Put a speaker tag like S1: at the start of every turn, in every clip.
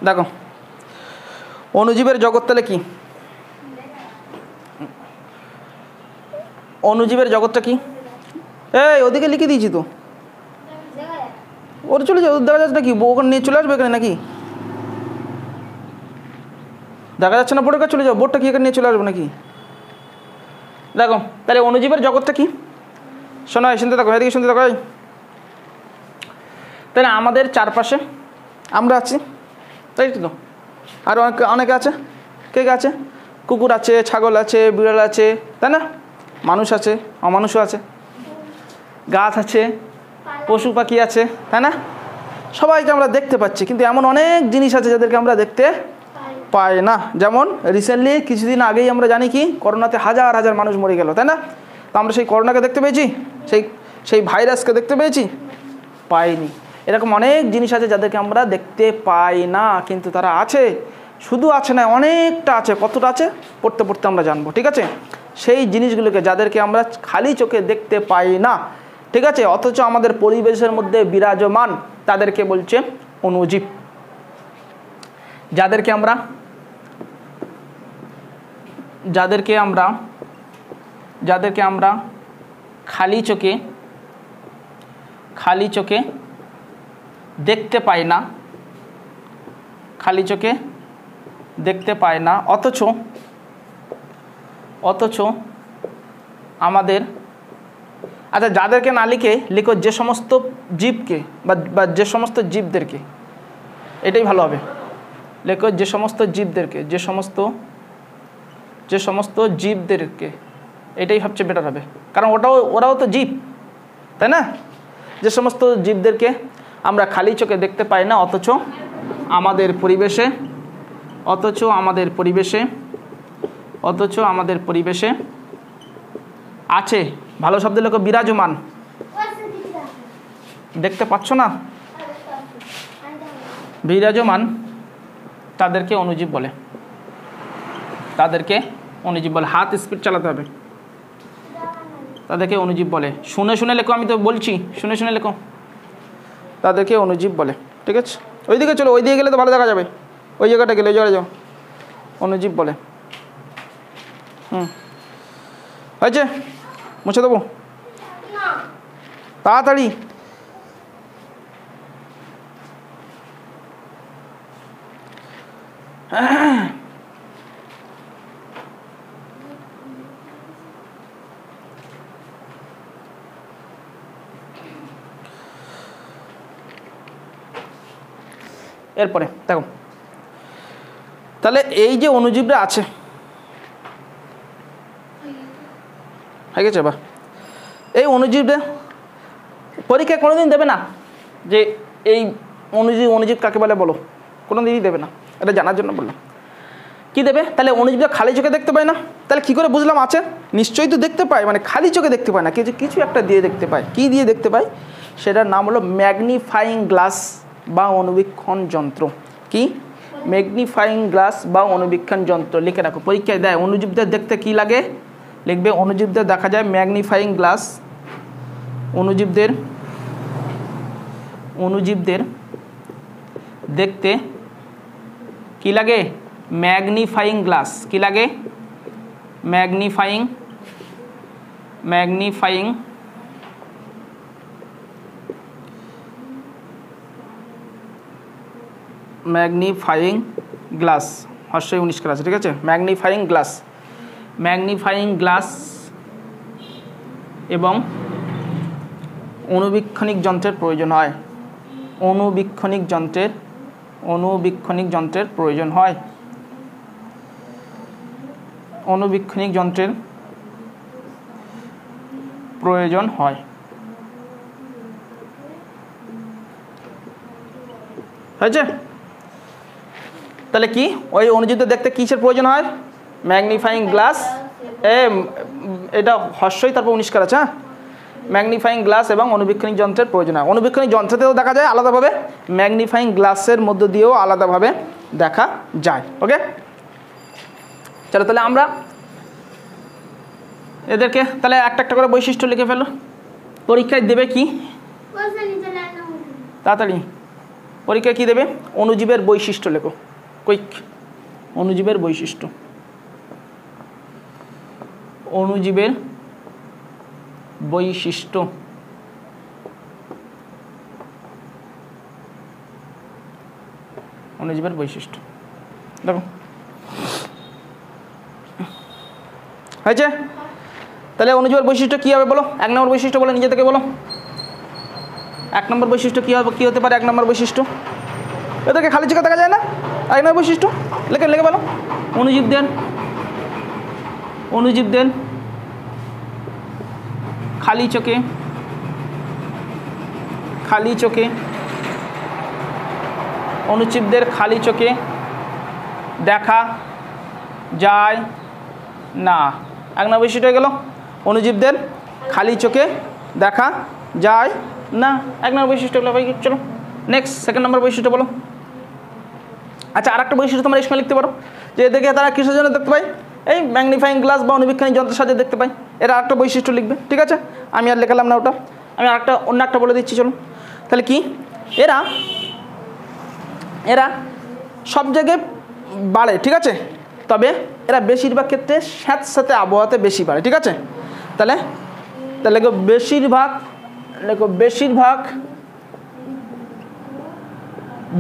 S1: দেখো অণুজীবের জগৎ তাহলে কি, অণুজীবের জগৎটা কি? এই ওদিকে লিখে দিয়েছি তো, ওর চলে যাও, দেখা যাচ্ছে নাকি ওখানে নিয়ে চলে আসবে এখানে নাকি? দেখা যাচ্ছে না বোর্ডের কাছে, চলে যাও, বোর্ডটা কি এখানে নিয়ে চলে আসবে নাকি? দেখো তাহলে অণুজীবের জগৎটা কি, শোনো শুনতে থাকো, এদিকে শুনতে থাকো। তাহলে আমাদের চারপাশে আমরা আছি, তাই তো, আর অনেকে আছে, কে কে আছে? কুকুর আছে, ছাগল আছে, বিড়াল আছে, তাই না? মানুষ আছে, অমানুষও আছে, গাছ আছে, পশু পাখি আছে, তাই না? সবাইকে আমরা দেখতে পাচ্ছি, কিন্তু এমন অনেক জিনিস আছে যাদেরকে আমরা দেখতে পাই না। যেমন রিসেন্টলি কিছুদিন আগেই আমরা জানি কি করোনাতে হাজার হাজার মানুষ মরে গেল, তাই না? তো আমরা সেই করোনাকে দেখতে পেয়েছি, সেই ভাইরাসকে দেখতে পেয়েছি? পাইনি। এরকম অনেক জিনিস আছে যাদেরকে আমরা দেখতে পাই না, কিন্তু তারা আছে। শুধু আছে না, অনেকটা আছে। কতটা আছে পড়তে পড়তে আমরা জানবো, ঠিক আছে? সেই জিনিসগুলোকে যাদেরকে আমরা খালি চোখে দেখতে পাই না, ঠিক আছে, অথচ আমাদের পরিবেশের মধ্যে বিরাজমান, তাদেরকে বলছে অণুজীব। যাদেরকে আমরা খালি চোখে দেখতে পাই না, খালি চোখে দেখতে পাই না, অথচ আমাদের, আচ্ছা যাদেরকে না লিখো যে সমস্ত জীবকে বা যে সমস্ত জীবদেরকে, এটাই ভালো হবে। লেখো যে সমস্ত জীবদেরকে, এটাই সবচেয়ে বেটার হবে, কারণ ওরাও তো জীব, তাই না? যে সমস্ত জীবদেরকে আমরা খালি চোখে দেখতে পাই না, অথচ আমাদের পরিবেশে আছে। ভালো শব্দ লেখো বিরাজমান। দেখতে পাচ্ছ না? বিরাজমান, তাদেরকে অণুজীব বলে। হাত স্পিড চালাতে হবে। তাদেরকে অণুজীব বলে। শুনে লেখো, আমি তো বলছি, শুনে লেখো। তাদেরকে অণুজীব বলে, ঠিক আছে? ওইদিকে চলো, ওই দিকে গেলে তো ভালো দেখা যাবে। ওই জায়গাটা গেলে, ওই জায়গায় যাও, অণুজীব বলে। হয়েছে? মুছে দেবো তাড়াতাড়ি। এরপরে দেখো, তাহলে এই যে অণুজীবরা আছে, হয়ে গেছে? বা এই অণুজীবরা পরীক্ষায় কোনোদিন দেবে না যে এই অণুজীব কাকে বলে বলো, কোনোদিনই দেবে না। এটা জানার জন্য বললাম। কি দেবে? তাহলে অণুজীবরা খালি চোখে দেখতে পায় না, তাহলে কি করে বুঝলাম আছে? নিশ্চয়ই তো দেখতে পায়, মানে খালি চোখে দেখতে পায় না, কিছু একটা দিয়ে দেখতে পায়। কি দিয়ে দেখতে পায়? সেটার নাম হলো ম্যাগনিফাইং গ্লাস বা অণুবীক্ষণ যন্ত্র। কি? ম্যাগনিফাইং গ্লাস বা অণুবীক্ষণ যন্ত্র। লিখে রাখো, পরীক্ষায় দেয়। অণুজীবদের দেখতে কি লাগে? লিখবে অণুজীবদের দেখা যায় ম্যাগনিফাইং গ্লাস। অণুজীবদের দেখতে কি লাগে? Magnifying glass. কি লাগে? Magnifying glass. হর্ষই 19 ক্লাস, ঠিক আছে? ম্যাগনিফাইং গ্লাস এবং অণুবীক্ষণিক যন্ত্রের প্রয়োজন হয়। অণুবীক্ষণিক যন্ত্রের প্রয়োজন হয়। অণুবীক্ষণিক যন্ত্রের প্রয়োজন হয়। হয়েছে? তাহলে কি ওই অণুজীবদের দেখতে কিসের প্রয়োজন হয়? Magnifying glass. এটা হর্ষই তারপর 19 কার আছে। হ্যাঁ, ম্যাগনিফাইং গ্লাস এবং অণুবীক্ষণিক যন্ত্রের প্রয়োজন হয়। অণুবীক্ষণিক যন্ত্রতেও দেখা যায় আলাদাভাবে, ম্যাগনিফাইং গ্লাসের মধ্য দিয়েও আলাদাভাবে দেখা যায়। ওকে, চলো তাহলে আমরা এদেরকে তাহলে একটা একটা করে বৈশিষ্ট্য লিখে ফেলো। পরীক্ষায় দেবে কি? তাড়াতাড়ি পরীক্ষা কি দেবে অণুজীবের বৈশিষ্ট্য লেখো কুইক অণুজীবের বৈশিষ্ট্য অণুজীবের বৈশিষ্ট্য অণুজীবের বৈশিষ্ট্য দেখো হয়েছে তাহলে অণুজীবের বৈশিষ্ট্য কী হবে বলো 1 নম্বর বৈশিষ্ট্য বলো নিজে থেকে বলো 1 নম্বর বৈশিষ্ট্য কী হবে কী হতে পারে 1 নম্বর বৈশিষ্ট্য এদেরকে খালি চোখে দেখা যায় না 1 নম্বর বৈশিষ্ট্য লেখে বলো অণুজীবদের খালি চোখে অণুজীবদের খালি চোখে দেখা যায় না 1 নম্বর বৈশিষ্ট্য হয়ে গেল অণুজীবদের খালি চোখে দেখা যায় না 1 নম্বর বৈশিষ্ট্য হলো ভাই চলো নেক্সট 2nd নম্বর বৈশিষ্ট্য বলো আচ্ছা আরেকটা বৈশিষ্ট্য তোমরা এখানে লিখতে পারো যে এদেরকে তারা কিসের জন্য দেখতে পাই এই ম্যাগনিফাইং গ্লাস বা অনুবীক্ষণী যন্ত্রের সাহায্যে দেখতে পাই এরা আরেকটা বৈশিষ্ট্য লিখবে ঠিক আছে আমি আর লেখালাম না ওটা আমি আরেকটা অন্য একটা বলে দিচ্ছি চলো তাহলে কি এরা সব জায়গায় বাড়ে ঠিক আছে তবে এরা বেশিরভাগ ক্ষেত্রে স্যাঁতস্যাঁতে আবহাওয়াতে বেশি বাড়ে ঠিক আছে তাহলে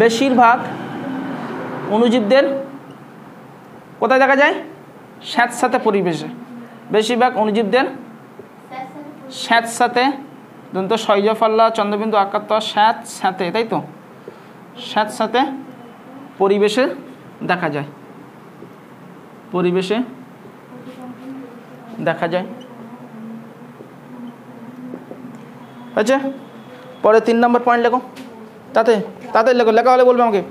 S1: বেশিরভাগ অণুজীবদের কোথায় দেখা যায় স্যাঁতস্যাঁতে পরিবেশে বেশিরভাগ অণুজীবদের স্যাঁতস্যাঁতে দন্ত শৈজফল্লা চন্দ্রবিন্দু আকার স্যাঁতস্যাঁতে তাই তো স্যাঁতস্যাঁতে পরিবেশে দেখা যায় আচ্ছা পরে 3 নম্বর পয়েন্ট লেখো তাতে লেখা হলে বলবে আমাকে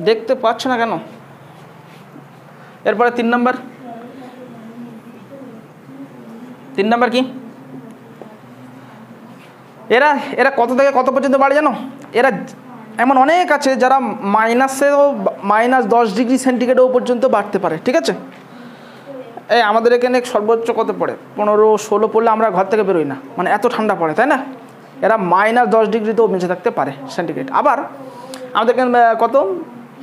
S1: দেখতে পাচ্ছ না কেন এরপরে 3 নম্বর কি এরা কত থেকে কত পর্যন্ত বাড়ে জানো এরা এমন অনেক আছে যারা -10 ডিগ্রি সেন্টিগ্রেডও পর্যন্ত বাড়তে পারে ঠিক আছে এই আমাদের এখানে সর্বোচ্চ কত পড়ে 15-16 পড়লে আমরা ঘর থেকে বেরোই না মানে এত ঠান্ডা পড়ে তাই না এরা -10 ডিগ্রিতেও বেঁচে থাকতে পারে সেন্টিগ্রেড আবার আমাদের এখানে কত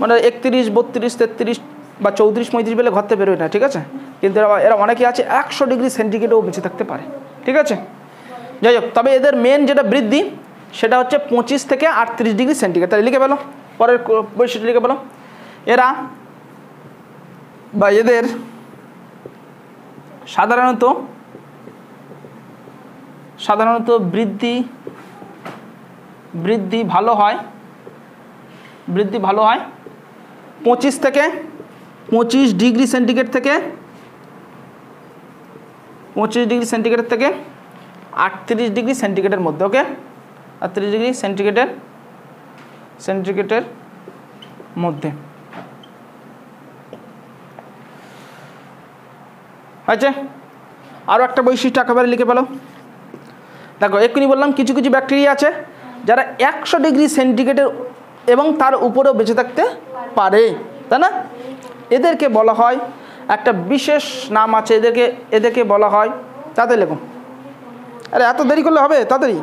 S1: মানে 31, 32, 33 বা 34, 35 বেলে ঘর থেকে বেরোয় না ঠিক আছে কিন্তু এরা অনেকে আছে 100 ডিগ্রি সেন্টিগ্রেডেও বেঁচে থাকতে পারে ঠিক আছে যাই হোক তবে এদের মেন যেটা বৃদ্ধি সেটা হচ্ছে 25 থেকে 38 ডিগ্রি সেন্টিগ্রেড তাহলে লিখে পেলো পরের বৈশিষ্ট্য লিখে পেলো এরা বা এদের সাধারণত বৃদ্ধি ভালো হয় 25 ডিগ্রি সেন্টিগ্রেড থেকে 38 ডিগ্রি সেন্টিগ্রেডের মধ্যে ওকে 38 ডিগ্রি সেন্টিগ্রেডের মধ্যে আচ্ছা আরও একটা বৈশিষ্ট্য একেবারে লিখে পেলো দেখো এক্ষুনি বললাম কিছু ব্যাকটেরিয়া আছে যারা 100 ডিগ্রি সেন্টিগ্রেডের এবং তার উপরেও বেঁচে থাকতে পারে তাই না এদেরকে বলা হয় একটা বিশেষ নাম আছে এদেরকে বলা হয় তাতে লেখো আরে এত দেরি করলে হবে তাড়াতাড়ি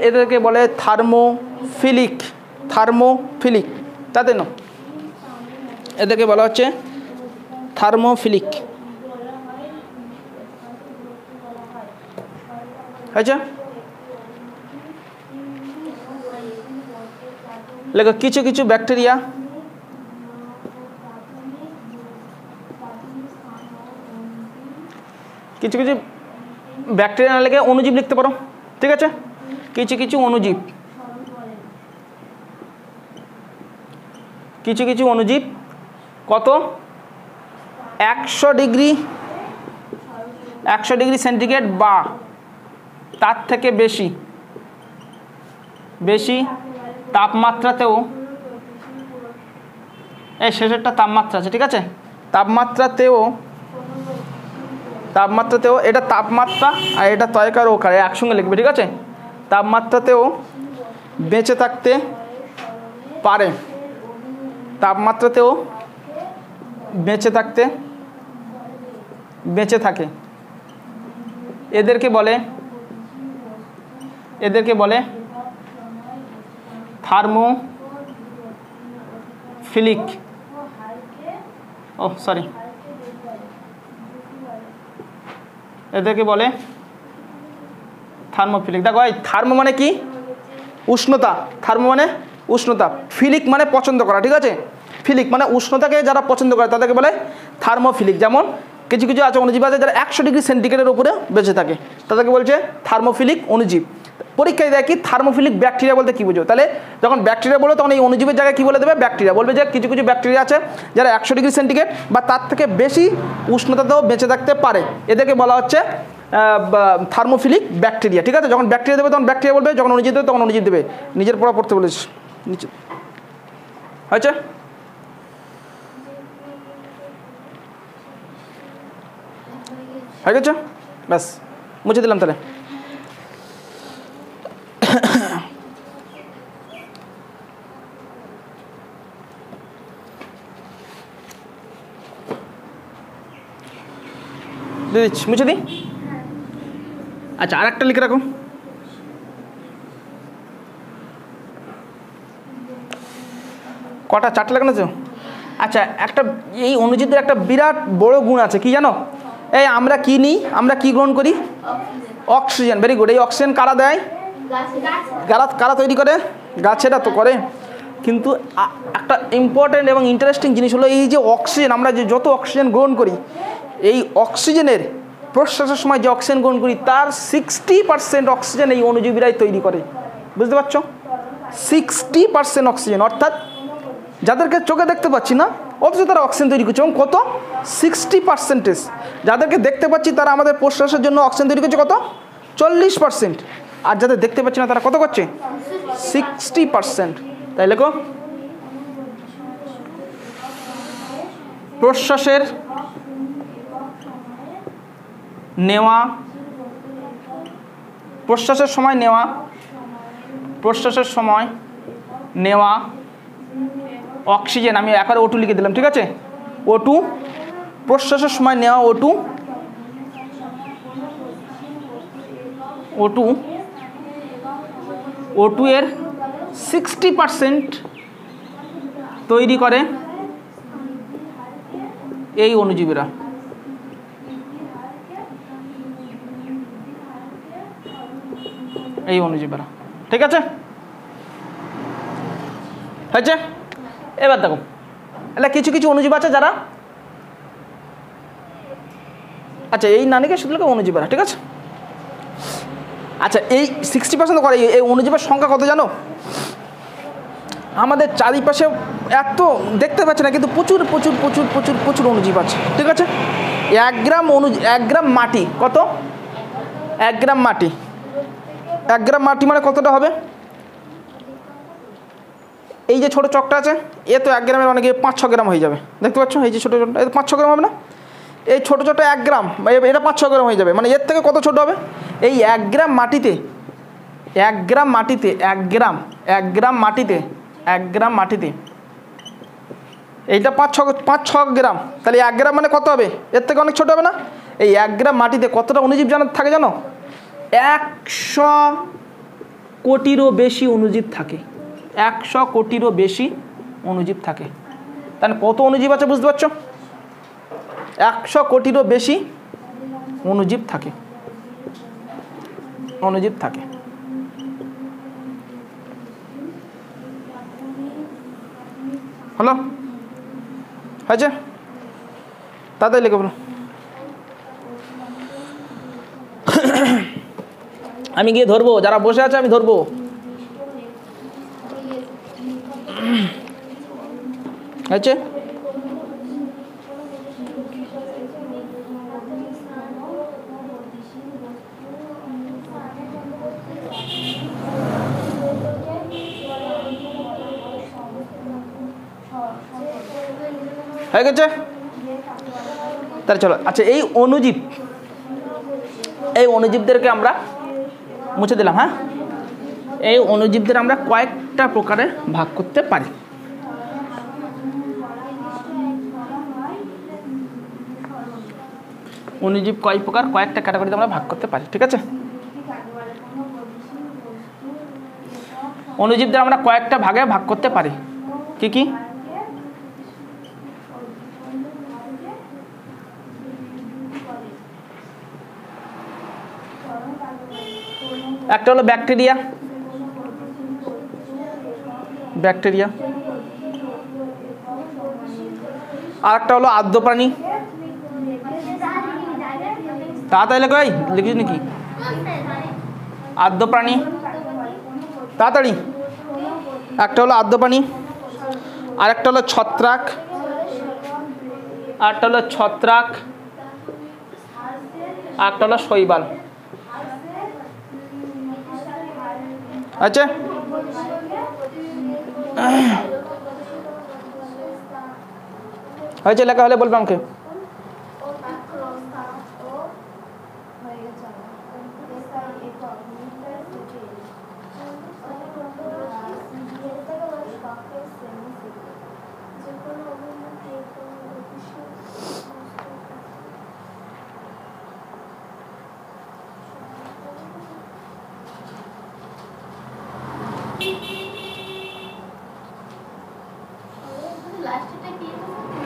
S1: এদেরকে বলে থার্মোফিলিক তাতে না এদেরকে বলা হচ্ছে থার্মোফিলিক আচ্ছা লেখো কিছু ব্যাকটেরিয়া না লেগে অণুজীব লিখতে পারো ঠিক আছে কিছু অণুজীব কত 100 ডিগ্রি সেন্টিগ্রেড বা তার থেকে বেশি তাপমাত্রাতেও এই শেষেরটা তাপমাত্রা আছে ঠিক আছে তাপমাত্রাতেও তাপমাত্রাতেও, এটা তাপমাত্রা আর এটা তয়কার ওকারে একসঙ্গে লিখবে, ঠিক আছে? তাপমাত্রাতেও বেঁচে থাকতে পারে, তাপমাত্রাতেও বেঁচে থাকে, এদেরকে বলে থার্মোফিলিক, এদেরকে বলে থার্মোফিলিক। দেখো এই থার্মো মানে কি? উষ্ণতা, থার্মো মানে উষ্ণতা, ফিলিক মানে পছন্দ করা, ঠিক আছে? ফিলিক মানে উষ্ণতাকে যারা পছন্দ করে তাদেরকে বলে থার্মোফিলিক। যেমন কিছু কিছু আছে অণুজীব আছে যারা 100 ডিগ্রি সেন্টিগ্রেডের উপরে বেঁচে থাকে, তাদেরকে বলছে থার্মোফিলিক অণুজীব। পরীক্ষায় দেয় কি থার্মোফিলিক ব্যাকটেরিয়া বলতে কি বুঝো? তাহলে যখন ব্যাকটেরিয়া বলো তখন এই অণুজীবের জায়গায় কি বলে দেবে? ব্যাকটেরিয়া বলবে যে কিছু কিছু ব্যাকটেরিয়া আছে যারা 100 ডিগ্রি সেন্টিগ্রেড বা তার থেকে বেশি উষ্ণতাতেও বেঁচে থাকতে পারে, এদেরকে বলা হচ্ছে থার্মোফিলিক ব্যাকটেরিয়া, ঠিক আছে? যখন ব্যাকটেরিয়া দেবে তখন ব্যাকটেরিয়া বলবে, যখন অণুজীব দেবে তখন অণুজীব দেবে। নিজের পড়া পড়তে বলেছিস নিচে হয়েছে? হয়ে গেছে? ব্যাস মুছে দিলাম তাহলে। মুছে দিই। আচ্ছা আর একটা লিখে রাখো। কটা? 4টা লেখানো আছে। আচ্ছা একটা এই অণুজীবদের একটা বিরাট বড় গুণ আছে, কি জানো? এই আমরা কি নিই, আমরা কি গ্রহণ করি? অক্সিজেন। Very good. এই অক্সিজেন কারা দেয়? কারা তৈরি করে? গাছেরা তো করে। কিন্তু একটা ইম্পর্টেন্ট এবং ইন্টারেস্টিং জিনিস হলো এই যে অক্সিজেন, আমরা যে যত অক্সিজেন গ্রহণ করি, এই অক্সিজেনের প্রশ্বাসের সময় যে অক্সিজেন গ্রহণ করি তার 60% অক্সিজেন এই অণুজীবীরাই তৈরি করে। বুঝতে পারছো? 60% অক্সিজেন, অর্থাৎ যাদেরকে চোখে দেখতে পাচ্ছি না অথচ তারা অক্সিজেন তৈরি করছে। এবং কত? 60%। যাদেরকে দেখতে পাচ্ছি তারা আমাদের প্রশ্বাসের জন্য অক্সিজেন তৈরি করছে কত? 40%। আর যাদের দেখতে পাচ্ছি না তারা কত করছে? 60%। তাই লেখো প্রশ্বাসের নেওয়া, প্রশ্বাসের সময় নেওয়া অক্সিজেন, আমি একবারে O2 লিখে দিলাম, ঠিক আছে? O2 প্রশ্বাসের সময় নেওয়া O2 এর 60% তৈরি করে এই অণুজীবীরা। ঠিক আছে? হয়েছে? এবার দেখো এটা কিছু কিছু অণুজীব আছে যারা, আচ্ছা এই নানিকে শুধু লেখো অণুজীবরা, ঠিক আছে? আচ্ছা এই 60% করে এই অণুজীবের সংখ্যা কত জানো? আমাদের চারিপাশে এত দেখতে পাচ্ছে না কিন্তু প্রচুর প্রচুর প্রচুর প্রচুর প্রচুর অণুজীব আছে, ঠিক আছে? 1 গ্রাম মাটি কত? 1 গ্রাম মাটি, 1 গ্রাম মাটি মানে কতটা হবে? এই যে ছোট চকটা আছে এ তো 1 গ্রামের অনেকে 5-6 গ্রাম হয়ে যাবে। দেখতে পাচ্ছ এই যে ছোটো চকটা, এ 5-6 গ্রাম হবে না? এই ছোটো ছোটো 1 গ্রাম, এটা 5-6 গ্রাম হয়ে যাবে। মানে এর থেকে কত ছোট হবে? এই 1 গ্রাম মাটিতে এইটা 5-6 গ্রাম, তাহলে 1 গ্রাম মানে কত হবে? এর থেকে অনেক ছোট হবে না? এই 1 গ্রাম মাটিতে কতটা অণুজীব থাকে জানো? 100 কোটিরও বেশি অণুজীব থাকে। 100 কোটিরও বেশি অণুজীব থাকে। তাহলে কত অণুজীব আছে বুঝতে পারছো? 100 কোটিরও বেশি অণুজীব থাকে। হলো? হয়েছে? তাড়াতাড়ি লিখে বলো। আমি গিয়ে ধরবো, যারা বসে আছে আমি ধরবো। হয়েছে? হয়ে গেছে? তাহলে চলো। আচ্ছা এই অণুজীব এই অণুজীবদেরকে আমরা মুছে দিলাম। হ্যাঁ, এই অণুজীবদের আমরা কয়েকটা প্রকারে ভাগ করতে পারি। অণুজীব কয় প্রকার, কয়েকটা ক্যাটাগরিতে আমরা ভাগ করতে পারি। ঠিক আছে, অণুজীবদের আমরা কয়েকটা ভাগে ভাগ করতে পারি। কি কি? একটা হলো ব্যাকটেরিয়া, ব্যাকটেরিয়া। আর একটা হলো আদ্য প্রাণী। তাড়াতাড়ি লেখো, এই লিখিস নাকি? আদ্য প্রাণী, তাড়াতাড়ি। একটা হলো আদ্য প্রাণী, আর একটা হলো ছত্রাক, আর একটা হলো ছত্রাক, আর একটা হলো শৈবাল। আচ্ছা, হয়েছে লেখা হলে বলবে আমাকে।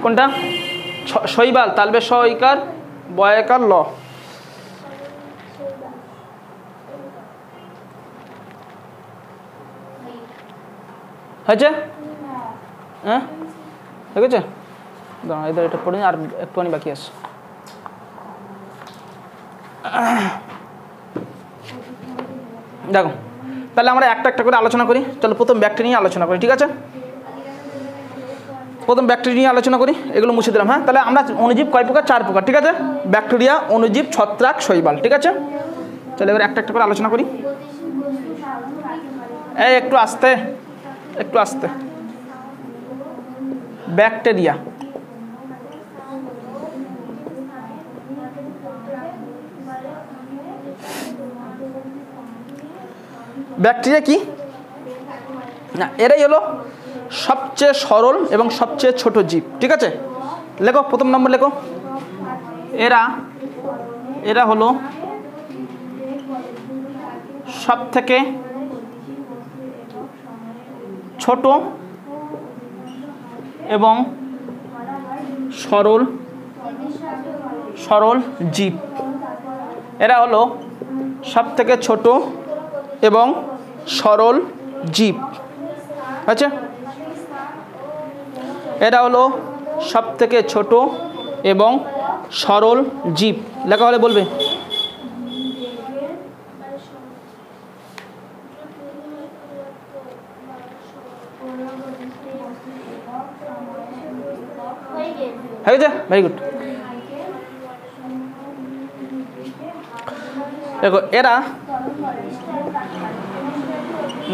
S1: কোনটা? শৈবাল, তালবে স ইকার বয়কার ল। হয়েছে? হ্যাঁ, ঠিক আছে, এদের এটা পড়ে আর একটুখানি বাকি আছে। দেখো, তাহলে আমরা একটা একটা করে আলোচনা করি। চলো প্রথম ব্যাকটেরিয়া নিয়ে আলোচনা করি। ঠিক আছে, প্রথম ব্যাকটেরিয়া নিয়ে আলোচনা করি। এগুলো মুছে দিলাম। হ্যাঁ, তাহলে আমরা অণুজীব কয় প্রকার? 4 প্রকার। ঠিক আছে, ব্যাকটেরিয়া, অণুজীব, ছত্রাক, শৈবাল। ঠিক আছে, চলো এবার একটা একটা করে আলোচনা করি। এই একটু আস্তে, একটু আস্তে। ব্যাকটেরিয়া, ব্যাকটেরিয়া কি না, এরাই হলো সবচেয়ে সরল এবং সবচেয়ে ছোট জীব। ঠিক আছে, লেখো প্রথম নম্বর লেখো। এরা এরা হলো সব থেকে ছোট এবং সরল সরল জীব। এরা হলো সব থেকে ছোট এবং সরল জীব। আচ্ছা, এরা হলো সব থেকে ছোট এবং সরল জীব। লেখা হলে বলবে। হয়ে গেছে, ভেরি গুড। দেখো, এরা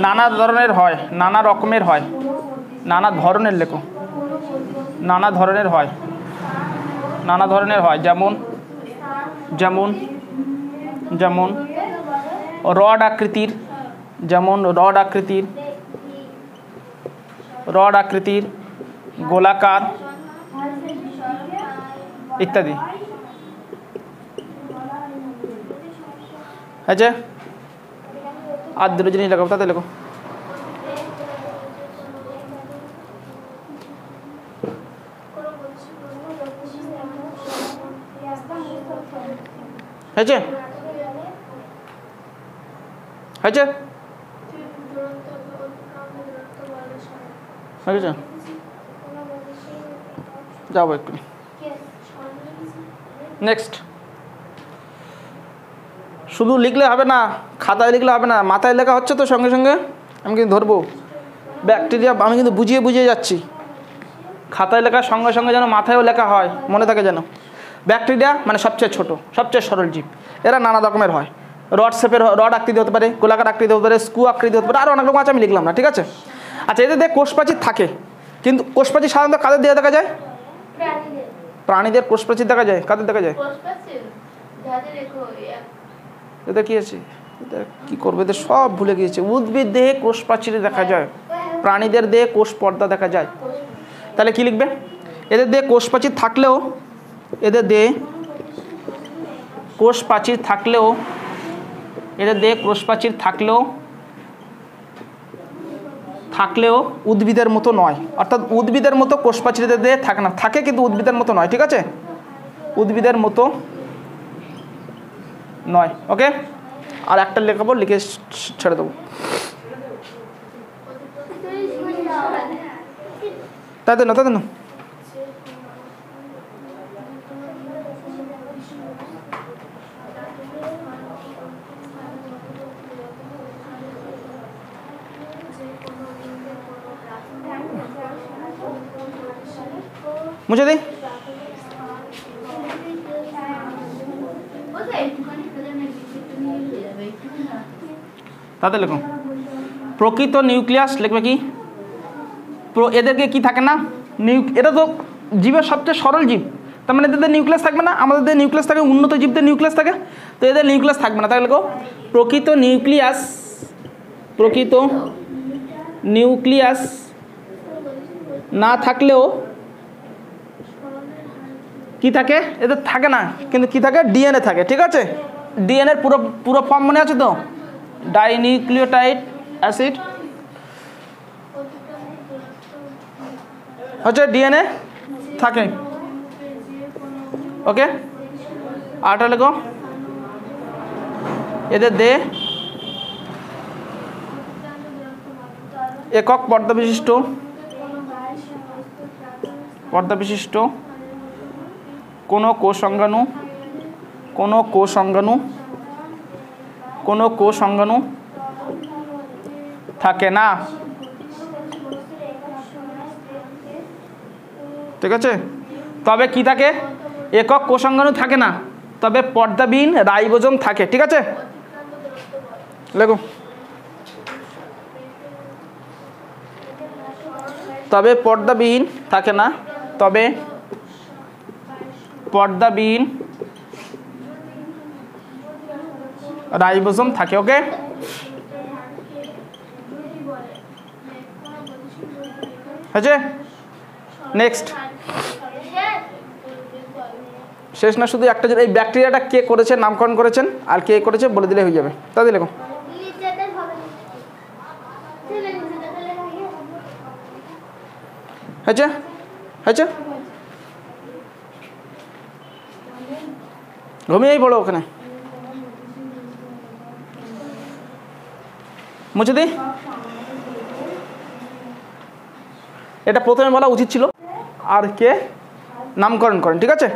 S1: নানা ধরনের হয়, নানা রকমের হয়, নানা ধরনের। লেখো, নানা ধরনের হয়, নানা ধরনের হয়। যেমন যেমন যেমন রড আকৃতির, যেমন রড আকৃতির, রড আকৃতির, গোলাকার ইত্যাদি। আচ্ছা, আর দুটো জিনিস লেখো, তাতে লেখো। হয়েছে, হয়েছে, হয়েছে, যাবো একটু। নেক্সট, শুধু লিখলে হবে না, খাতায় লিখলে হবে না, মাথায় লেখা হচ্ছে তো সঙ্গে সঙ্গে। আমি কিন্তু ধরবো ব্যাকটেরিয়া, আমি কিন্তু বুঝিয়ে বুঝিয়ে যাচ্ছি। খাতায় লেখার সঙ্গে সঙ্গে যেন মাথায়ও লেখা হয়, মনে থাকে যেন। ব্যাকটেরিয়া মানে সবচেয়ে ছোট, সবচেয়ে সরল জীব। এরা নানা রকমের হয়, রড শেপের, রড আকৃতি হতে পারে, গোলাকার আকৃতি হতে পারে, স্ক্রু আকৃতি হতে পারে, আরও অনেক রকম আছে, আমি লিখলাম না। ঠিক আছে, আচ্ছা, এদের দিয়ে কোষপ্রাচীর থাকে, কিন্তু কোষপ্রাচীর সাধারণত কাদের দিয়ে দেখা যায়? প্রাণীদের কোষপ্রাচীর দেখা যায়। কাদের দেখা যায়? এদের কি আছে, এদের কি করবে, এদের সব ভুলে গিয়েছে। উদ্ভিদ দেহে কোষ প্রাচীরে দেখা যায়, প্রাণীদের দেহে কোষ পর্দা দেখা যায়। তাহলে কি লিখবে, এদের দেহে কোষ প্রাচীর থাকলেও, এদের দেহে কোষ প্রাচীর থাকলেও, এদের দেহে কোষ প্রাচীর থাকলেও উদ্ভিদের মতো নয়। অর্থাৎ উদ্ভিদের মতো কোষ প্রাচীর এদের দেহে থাকে না, থাকে কিন্তু উদ্ভিদের মতো নয়। ঠিক আছে, উদ্ভিদের মতো নয়। ওকে, আর একটা লেখাবো, লিখে ছেড়ে দেবো। তাই না, তাই না? মুছে দিই। তাতে লেখো প্রকৃত নিউক্লিয়াস, লিখবে কি, এদেরকে কি থাকে না, এটা তো জীবের সবচেয়ে সরল জীব, তার মানে এদের নিউক্লিয়াস থাকবে না। আমাদের নিউক্লিয়াস থাকে, উন্নত জীবদের নিউক্লিয়াস থাকে, তো এদের নিউক্লিয়াস থাকবে না। তাই লেখো প্রকৃত নিউক্লিয়াস না থাকলেও কি থাকে, এদের থাকে না, কিন্তু কি থাকে, ডিএনএ থাকে। ঠিক আছে, ডিএনএর পুরো ফর্ম মনে আছে তো, ডাইনিউক্লিওটাইড অ্যাসিড হচ্ছে ডিএনএ থাকে। ওকে, আরটা লেখো এদের দেহে একক পর্দা বিশিষ্ট কোনো কোষ অঙ্গাণু থাকে না। ঠিক আছে, তবে কি থাকে, একক কোষাঙ্গাণু থাকে না, তবে পর্দাবিহীন রাইবোজোম থাকে। ঠিক আছে, লেখো তবে পর্দাবিহীন থাকে না, তবে পর্দাবিহীন রাইবোজোম থাকে। ওকে, আছে নেক্সট। শেষ না, শুধু একটা, এই ব্যাকটেরিয়াটা কে করেছে, নামকরণ করেছেন, আর কে করেছে বলে দিলে হয়ে যাবে। তাই লেখো হয়েছে, হয়েছে, ঘুমিয়েই পড়ো ওখানে, মুছে দিই। এটা প্রথমে বলা উচিত ছিল, আর কে নামকরণ করেন। ঠিক আছে,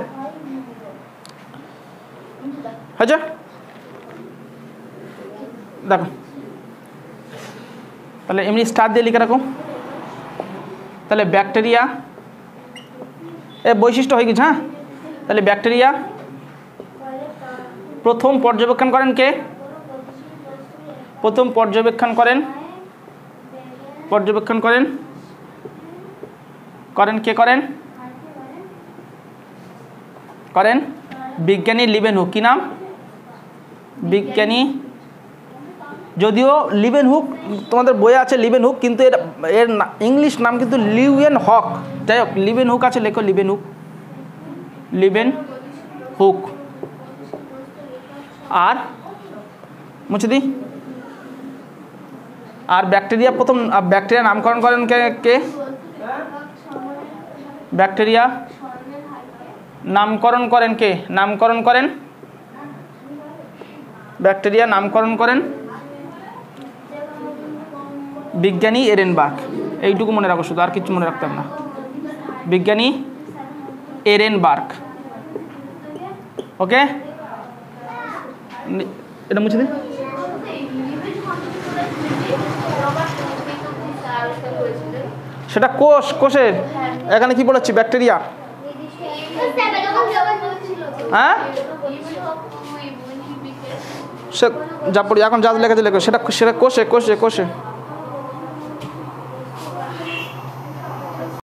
S1: হয়েছে, দেখো তাহলে এমনি স্টার দিয়ে লিখে রাখো। তাহলে ব্যাকটেরিয়া বৈশিষ্ট্য হয়ে গেছে। হ্যাঁ, তাহলে ব্যাকটেরিয়া প্রথম পর্যবেক্ষণ করেন কে, প্রথম পর্যবেক্ষণ করেন বিজ্ঞানী লিবেনহুক। কি নাম, বিজ্ঞানী, যদিও লিবেনহুক তোমাদের বইয়ে আছে লিবেনহুক, কিন্তু এর ইংলিশ নাম কিন্তু লিউয়েনহক। যাই হোক, লিবেনহুক আছে, লেখো লিবেনহুক। আর মুছে দিই। আর ব্যাকটেরিয়া প্রথম ব্যাকটেরিয়া নামকরণ করেন কে, ব্যাকটেরিয়া নামকরণ করেন ব্যাকটেরিয়া নামকরণ করেন বিজ্ঞানী এরেনবার্গ। এইটুকু মনে রাখো শুধু, আর কিছু মনে রাখতে হবে না। বিজ্ঞানী এরেনবার্গ। ওকে, এটা মুছে দিই। সেটা কোষের, এখানে কি বলেছি, ব্যাকটেরিয়া। হ্যাঁ, সে যা পড়ি এখন যা লেখা লেখো, সেটা কোষে।